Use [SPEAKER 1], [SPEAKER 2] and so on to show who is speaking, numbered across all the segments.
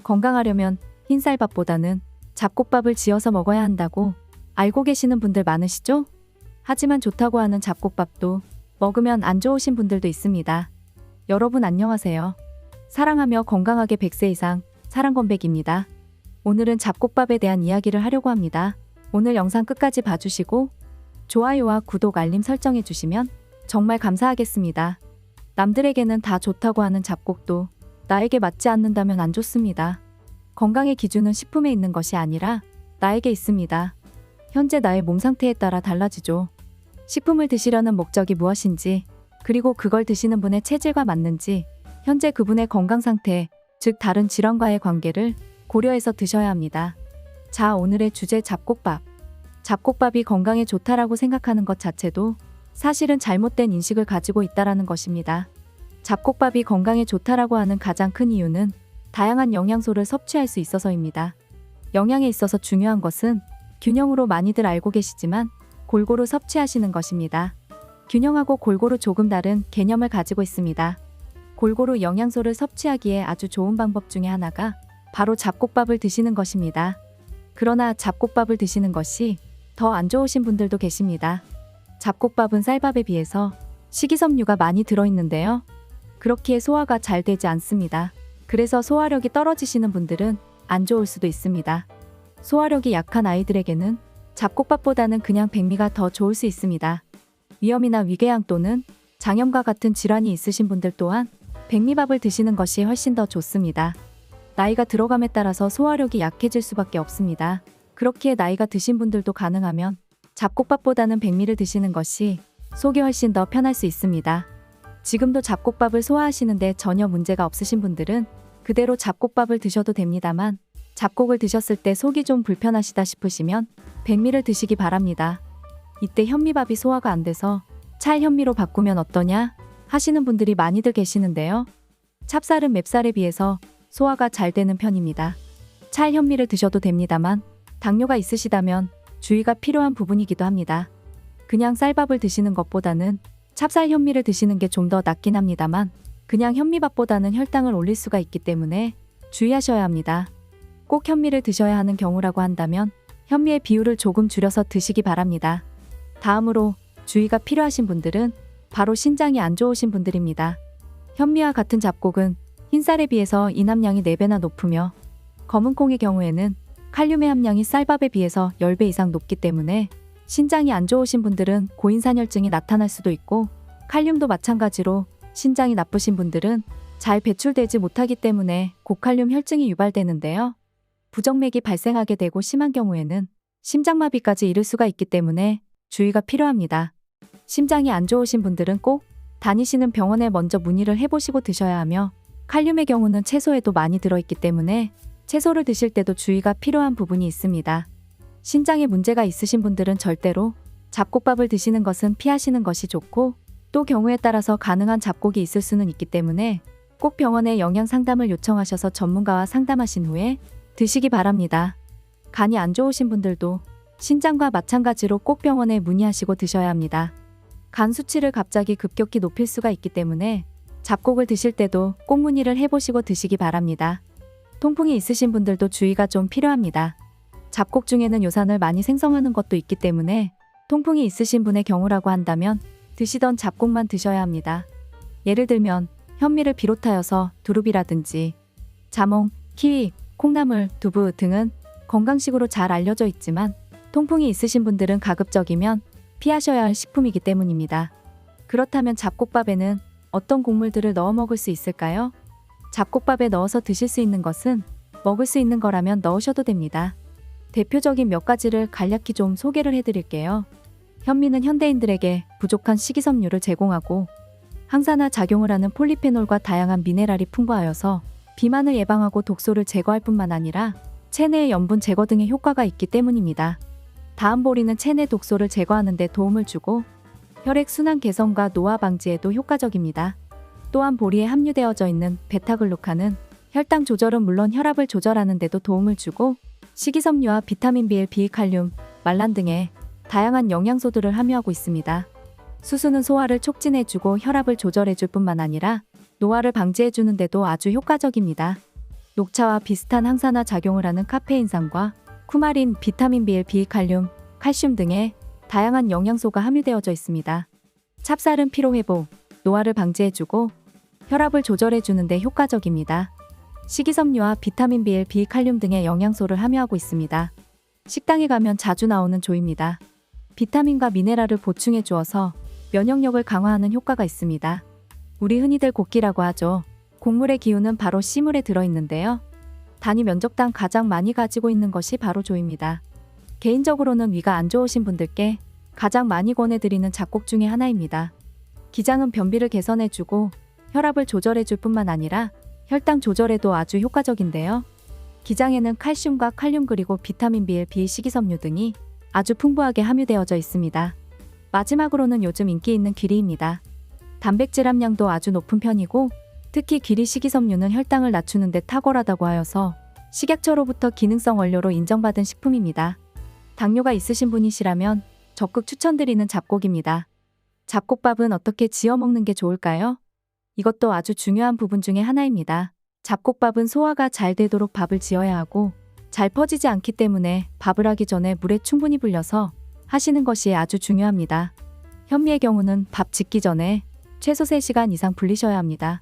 [SPEAKER 1] 건강하려면 흰쌀밥보다는 잡곡밥을 지어서 먹어야 한다고 알고 계시는 분들 많으시죠? 하지만 좋다고 하는 잡곡밥도 먹으면 안 좋으신 분들도 있습니다. 여러분 안녕하세요. 사랑하며 건강하게 100세 이상 사랑건백입니다. 오늘은 잡곡밥에 대한 이야기를 하려고 합니다. 오늘 영상 끝까지 봐주시고 좋아요와 구독 알림 설정해 주시면 정말 감사하겠습니다. 남들에게는 다 좋다고 하는 잡곡도 나에게 맞지 않는다면 안 좋습니다. 건강의 기준은 식품에 있는 것이 아니라 나에게 있습니다. 현재 나의 몸 상태에 따라 달라지죠. 식품을 드시려는 목적이 무엇인지, 그리고 그걸 드시는 분의 체질과 맞는지, 현재 그분의 건강 상태, 즉 다른 질환과의 관계를 고려해서 드셔야 합니다. 자, 오늘의 주제 잡곡밥. 잡곡밥이 건강에 좋다라고 생각하는 것 자체도 사실은 잘못된 인식을 가지고 있다라는 것입니다. 잡곡밥이 건강에 좋다라고 하는 가장 큰 이유는 다양한 영양소를 섭취할 수 있어서입니다. 영양에 있어서 중요한 것은 균형으로 많이들 알고 계시지만 골고루 섭취하시는 것입니다. 균형하고 골고루 조금 다른 개념을 가지고 있습니다. 골고루 영양소를 섭취하기에 아주 좋은 방법 중에 하나가 바로 잡곡밥을 드시는 것입니다. 그러나 잡곡밥을 드시는 것이 더 안 좋으신 분들도 계십니다. 잡곡밥은 쌀밥에 비해서 식이섬유가 많이 들어있는데요. 그렇기에 소화가 잘 되지 않습니다. 그래서 소화력이 떨어지시는 분들은 안 좋을 수도 있습니다. 소화력이 약한 아이들에게는 잡곡밥보다는 그냥 백미가 더 좋을 수 있습니다. 위염이나 위궤양 또는 장염과 같은 질환이 있으신 분들 또한 백미밥을 드시는 것이 훨씬 더 좋습니다. 나이가 들어감에 따라서 소화력이 약해질 수밖에 없습니다. 그렇기에 나이가 드신 분들도 가능하면 잡곡밥보다는 백미를 드시는 것이 속이 훨씬 더 편할 수 있습니다. 지금도 잡곡밥을 소화하시는데 전혀 문제가 없으신 분들은 그대로 잡곡밥을 드셔도 됩니다만, 잡곡을 드셨을 때 속이 좀 불편하시다 싶으시면 백미를 드시기 바랍니다. 이때 현미밥이 소화가 안 돼서 찰현미로 바꾸면 어떠냐 하시는 분들이 많이들 계시는데요. 찹쌀은 맵쌀에 비해서 소화가 잘 되는 편입니다. 찰현미를 드셔도 됩니다만 당뇨가 있으시다면 주의가 필요한 부분이기도 합니다. 그냥 쌀밥을 드시는 것보다는 찹쌀 현미를 드시는 게 좀 더 낫긴 합니다만, 그냥 현미밥보다는 혈당을 올릴 수가 있기 때문에 주의하셔야 합니다. 꼭 현미를 드셔야 하는 경우라고 한다면 현미의 비율을 조금 줄여서 드시기 바랍니다. 다음으로 주의가 필요하신 분들은 바로 신장이 안 좋으신 분들입니다. 현미와 같은 잡곡은 흰쌀에 비해서 이남량이 4배나 높으며, 검은콩의 경우에는 칼륨의 함량이 쌀밥에 비해서 10배 이상 높기 때문에 신장이 안 좋으신 분들은 고인산혈증이 나타날 수도 있고, 칼륨도 마찬가지로 신장이 나쁘신 분들은 잘 배출되지 못하기 때문에 고칼륨 혈증이 유발되는데요. 부정맥이 발생하게 되고 심한 경우에는 심장마비까지 이를 수가 있기 때문에 주의가 필요합니다. 심장이 안 좋으신 분들은 꼭 다니시는 병원에 먼저 문의를 해보시고 드셔야 하며, 칼륨의 경우는 채소에도 많이 들어있기 때문에 채소를 드실 때도 주의가 필요한 부분이 있습니다. 신장에 문제가 있으신 분들은 절대로 잡곡밥을 드시는 것은 피하시는 것이 좋고, 또 경우에 따라서 가능한 잡곡이 있을 수는 있기 때문에 꼭 병원에 영양 상담을 요청하셔서 전문가와 상담하신 후에 드시기 바랍니다. 간이 안 좋으신 분들도 신장과 마찬가지로 꼭 병원에 문의하시고 드셔야 합니다. 간 수치를 갑자기 급격히 높일 수가 있기 때문에 잡곡을 드실 때도 꼭 문의를 해보시고 드시기 바랍니다. 통풍이 있으신 분들도 주의가 좀 필요합니다. 잡곡 중에는 요산을 많이 생성하는 것도 있기 때문에 통풍이 있으신 분의 경우라고 한다면 드시던 잡곡만 드셔야 합니다. 예를 들면 현미를 비롯하여서 두릅이라든지 자몽, 키위, 콩나물, 두부 등은 건강식으로 잘 알려져 있지만 통풍이 있으신 분들은 가급적이면 피하셔야 할 식품이기 때문입니다. 그렇다면 잡곡밥에는 어떤 곡물들을 넣어 먹을 수 있을까요? 잡곡밥에 넣어서 드실 수 있는 것은 먹을 수 있는 거라면 넣으셔도 됩니다. 대표적인 몇 가지를 간략히 좀 소개를 해드릴게요. 현미는 현대인들에게 부족한 식이섬유를 제공하고 항산화 작용을 하는 폴리페놀과 다양한 미네랄이 풍부하여서 비만을 예방하고 독소를 제거할 뿐만 아니라 체내의 염분 제거 등의 효과가 있기 때문입니다. 다음 보리는 체내 독소를 제거하는 데 도움을 주고 혈액순환 개선과 노화 방지에도 효과적입니다. 또한 보리에 함유되어져 있는 베타글루칸은 혈당 조절은 물론 혈압을 조절하는 데도 도움을 주고 식이섬유와 비타민 B1, 비칼륨, 말란 등의 다양한 영양소들을 함유하고 있습니다. 수수는 소화를 촉진해주고 혈압을 조절해줄 뿐만 아니라 노화를 방지해주는 데도 아주 효과적입니다. 녹차와 비슷한 항산화 작용을 하는 카페인산과 쿠마린, 비타민 B1, 비칼륨, 칼슘 등의 다양한 영양소가 함유되어져 있습니다. 찹쌀은 피로회복, 노화를 방지해주고 혈압을 조절해주는 데 효과적입니다. 식이섬유와 비타민 B1, 비칼륨 등의 영양소를 함유하고 있습니다. 식당에 가면 자주 나오는 조입니다. 비타민과 미네랄을 보충해 주어서 면역력을 강화하는 효과가 있습니다. 우리 흔히들 곡기라고 하죠. 곡물의 기운은 바로 씨물에 들어있는데요. 단위 면적당 가장 많이 가지고 있는 것이 바로 조입니다. 개인적으로는 위가 안 좋으신 분들께 가장 많이 권해드리는 잡곡 중에 하나입니다. 기장은 변비를 개선해주고 혈압을 조절해줄 뿐만 아니라 혈당 조절에도 아주 효과적인데요. 기장에는 칼슘과 칼륨 그리고 비타민 B1, B 식이섬유 등이 아주 풍부하게 함유되어져 있습니다. 마지막으로는 요즘 인기 있는 귀리입니다. 단백질 함량도 아주 높은 편이고 특히 귀리 식이섬유는 혈당을 낮추는 데 탁월하다고 하여서 식약처로부터 기능성 원료로 인정받은 식품입니다. 당뇨가 있으신 분이시라면 적극 추천드리는 잡곡입니다. 잡곡밥은 어떻게 지어 먹는 게 좋을까요? 이것도 아주 중요한 부분 중에 하나입니다. 잡곡밥은 소화가 잘 되도록 밥을 지어야 하고 잘 퍼지지 않기 때문에 밥을 하기 전에 물에 충분히 불려서 하시는 것이 아주 중요합니다. 현미의 경우는 밥 짓기 전에 최소 3시간 이상 불리셔야 합니다.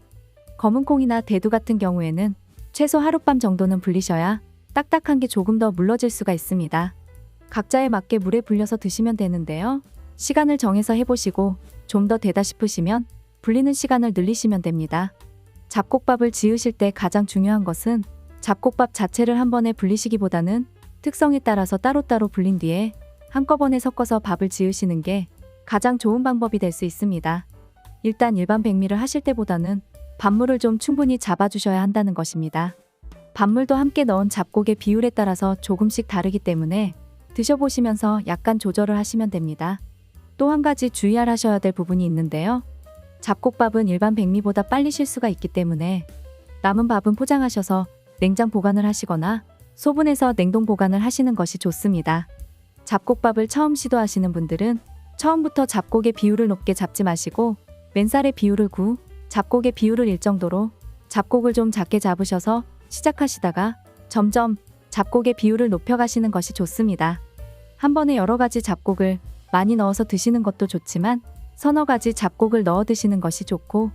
[SPEAKER 1] 검은콩이나 대두 같은 경우에는 최소 하룻밤 정도는 불리셔야 딱딱한 게 조금 더 물러질 수가 있습니다. 각자에 맞게 물에 불려서 드시면 되는데요. 시간을 정해서 해보시고 좀 더 되다 싶으시면 불리는 시간을 늘리시면 됩니다. 잡곡밥을 지으실 때 가장 중요한 것은 잡곡밥 자체를 한 번에 불리시기보다는 특성에 따라서 따로따로 불린 뒤에 한꺼번에 섞어서 밥을 지으시는 게 가장 좋은 방법이 될 수 있습니다. 일단 일반 백미를 하실 때보다는 밥물을 좀 충분히 잡아주셔야 한다는 것입니다. 밥물도 함께 넣은 잡곡의 비율에 따라서 조금씩 다르기 때문에 드셔보시면서 약간 조절을 하시면 됩니다. 또 한 가지 주의하셔야 될 부분이 있는데요. 잡곡밥은 일반 백미보다 빨리 실 수가 있기 때문에 남은 밥은 포장하셔서 냉장 보관을 하시거나 소분해서 냉동 보관을 하시는 것이 좋습니다. 잡곡밥을 처음 시도하시는 분들은 처음부터 잡곡의 비율을 높게 잡지 마시고 맨살의 비율을 9, 잡곡의 비율을 1 정도로 잡곡을 좀 작게 잡으셔서 시작하시다가 점점 잡곡의 비율을 높여가시는 것이 좋습니다. 한 번에 여러 가지 잡곡을 많이 넣어서 드시는 것도 좋지만 서너 가지 잡곡을 넣어 드시는 것이 좋고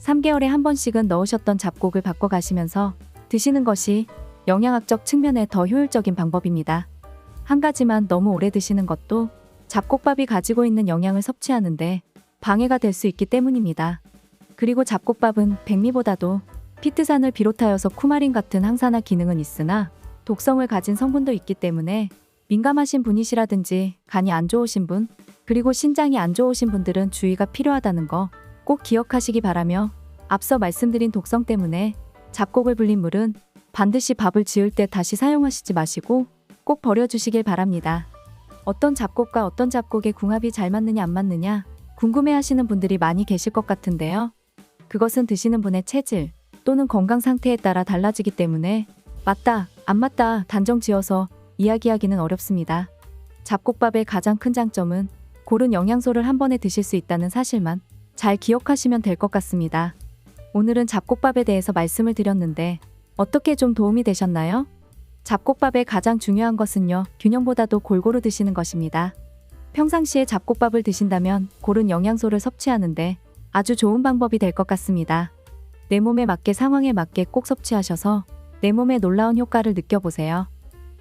[SPEAKER 1] 3개월에 한 번씩은 넣으셨던 잡곡을 바꿔가시면서 드시는 것이 영양학적 측면에 더 효율적인 방법입니다. 한 가지만 너무 오래 드시는 것도 잡곡밥이 가지고 있는 영양을 섭취하는데 방해가 될 수 있기 때문입니다. 그리고 잡곡밥은 백미보다도 피트산을 비롯하여서 쿠마린 같은 항산화 기능은 있으나 독성을 가진 성분도 있기 때문에 민감하신 분이시라든지 간이 안 좋으신 분, 그리고 신장이 안 좋으신 분들은 주의가 필요하다는 거 꼭 기억하시기 바라며 앞서 말씀드린 독성 때문에 잡곡을 불린 물은 반드시 밥을 지을 때 다시 사용하시지 마시고 꼭 버려주시길 바랍니다. 어떤 잡곡과 어떤 잡곡의 궁합이 잘 맞느냐 안 맞느냐 궁금해하시는 분들이 많이 계실 것 같은데요. 그것은 드시는 분의 체질 또는 건강 상태에 따라 달라지기 때문에 맞다, 안 맞다 단정 지어서 이야기하기는 어렵습니다. 잡곡밥의 가장 큰 장점은 고른 영양소를 한 번에 드실 수 있다는 사실만 잘 기억하시면 될 것 같습니다. 오늘은 잡곡밥에 대해서 말씀을 드렸는데 어떻게 좀 도움이 되셨나요? 잡곡밥의 가장 중요한 것은요, 균형보다도 골고루 드시는 것입니다. 평상시에 잡곡밥을 드신다면 고른 영양소를 섭취하는데 아주 좋은 방법이 될 것 같습니다. 내 몸에 맞게 상황에 맞게 꼭 섭취하셔서 내 몸에 놀라운 효과를 느껴보세요.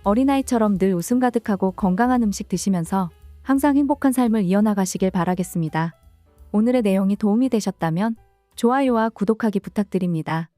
[SPEAKER 1] 어린아이처럼 늘 웃음 가득하고 건강한 음식 드시면서 항상 행복한 삶을 이어나가시길 바라겠습니다. 오늘의 내용이 도움이 되셨다면 좋아요와 구독하기 부탁드립니다.